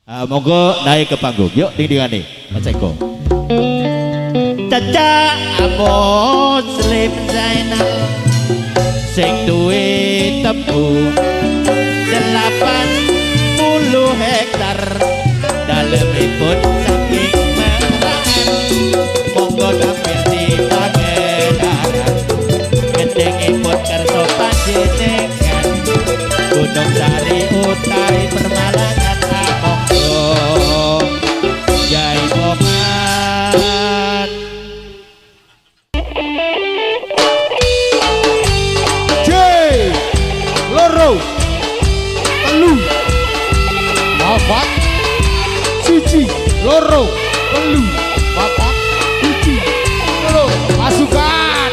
Monggo naik ke panggung. Yuk ding-dingane. Mas Eko. Caca Muslim Zainal sing duwe tebu 80 hektar dalemipun saking Merahan. Monggo tampil di Pangandaran gedengipun kersa panjenengan Gunung Sari utai Permalangan monggo Yai Boman J loro telu papat siji loro telu papat siji loro pasukan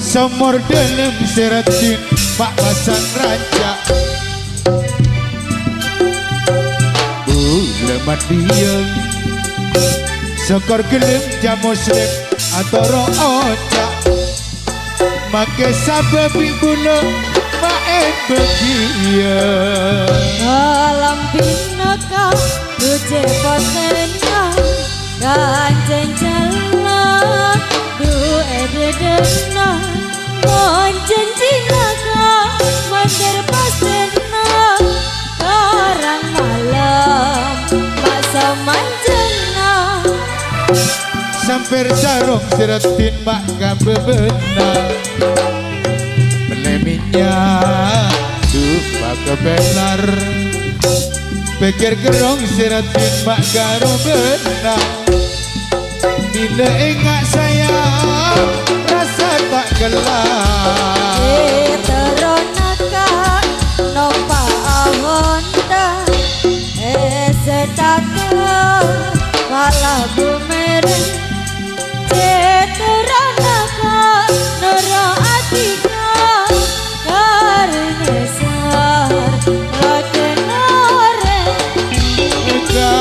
Semur dalam seratin Pak Pasang Raja Lemat dia Sekor gelem jam muslim Antara ocak Make sababi guna Main begia Alam binaka Duje potena Ganjeng jalan Du ededena Mon janjinaka Mandir pasena Karang malam Masa manjena Sampai sarung seratin mak gambe benar Meleminya Dupa kebenar Pikir gerong seratin mak garu benar Bila ingat sayang Rasa tak gelap Teronaka Nopa ahonda Setaka Kala bumerang Teronaka Noro atika Karnesar Lakenore Eka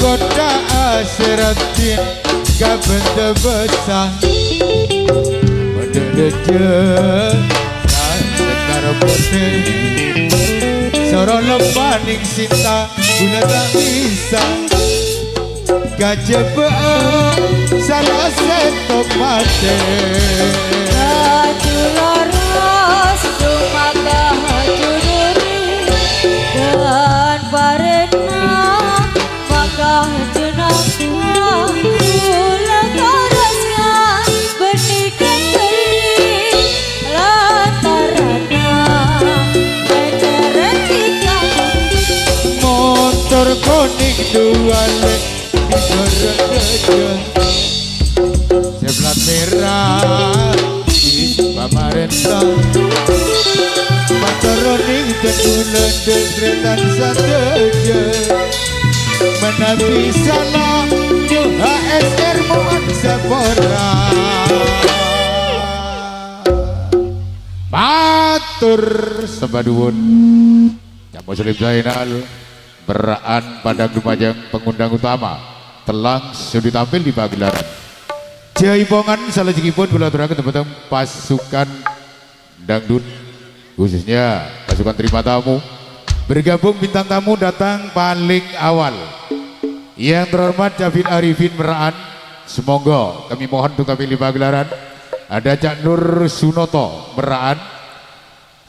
kota aseratin Kabenda besar Mendedet Sekar putih Sorong lepaning sinta Guna tak bisa Gajah beang Salah setok mati Haju laras Rumaka haju duri Dan parena Maka haju nafkah Kula karasnya Bernikan beli Lantarana Meceretika Motor koning dua lek Digerek-gerek Seblat merah Di pamarentah Motor koning tegulan Dekretan sateja Menabi salah New HSR Muan Sepora Matur Sembaduun Jamu Muslim Zainal Beraan pada Lumajang pengundang utama Telang sudah tampil di pagelaran Jaipongan salah jikipun kulaturakan tepatang pasukan dangdut khususnya pasukan terima tamu bergabung bintang tamu datang paling awal yang terhormat Javin Arifin Meraan semoga kami mohon untuk tampil di pagelaran ada Cak Nur Sunoto Meraan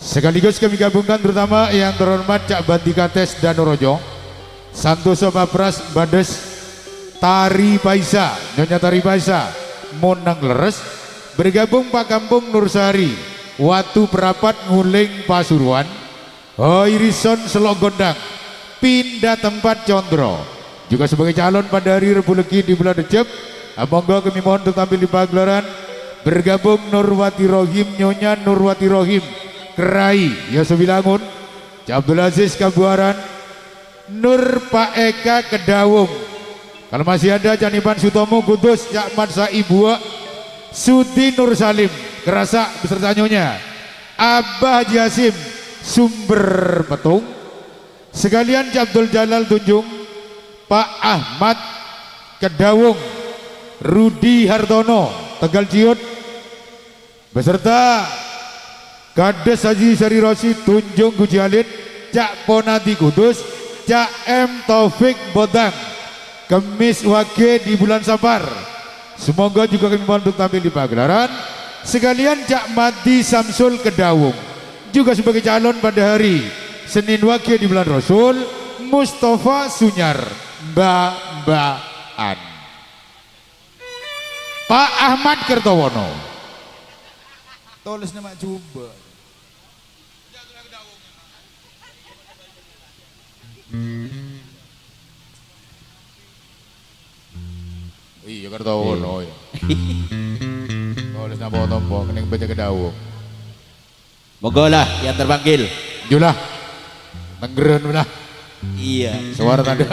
sekaligus kami gabungkan terutama yang terhormat Cak Bandikates Danorojo Santoso Papras Bades Tari Paisa Nyonya Tari Paisa Monang Leres bergabung Pak Kampung Nursari Watu Perapat Nguling Pasuruan Hoirison Selok Gondang pindah tempat Condro juga sebagai calon pada hari Rebu Legi di bulan Recep. Monggo kami mohon untuk tampil di pagelaran bergabung Nurwati Rohim, Nyonya Nurwati Rohim Kerai Yosobilangun, Abdul Aziz Kabuaran, Nur Pak Eka Kedawung. Kalau masih ada Janipan Sutomo Kudus, Cak Mansa Ibu, Sudi Nur Salim Kerasa beserta Nyonya, Abah Haji Hasim Sumber Petung, sekalian Cak Abdul Jalal Tunjung, Pak Ahmad Kedawung, Rudi Hartono Tegal Ciut, beserta Kades Haji Sari Rosi Tunjung Gujialin, Cak Ponati Kudus, Cak M Taufik Bodang, Kemis Wage di bulan Safar. Semoga juga kami mohon untuk tampil di pagelaran. Sekalian Cak Mati Samsul Kedawung juga sebagai calon pada hari Senin Wage di bulan Rasul, Mustafa Sunyar Mbak-Mbakan, Pak Ahmad Kertowono. Tulis nama coba. Iya Kertowono ya. Tulis nama tompo kening baca Kedawung. Monggo lah yang terpanggil. Julah Tenggeren lah. Iya. Suara tanda.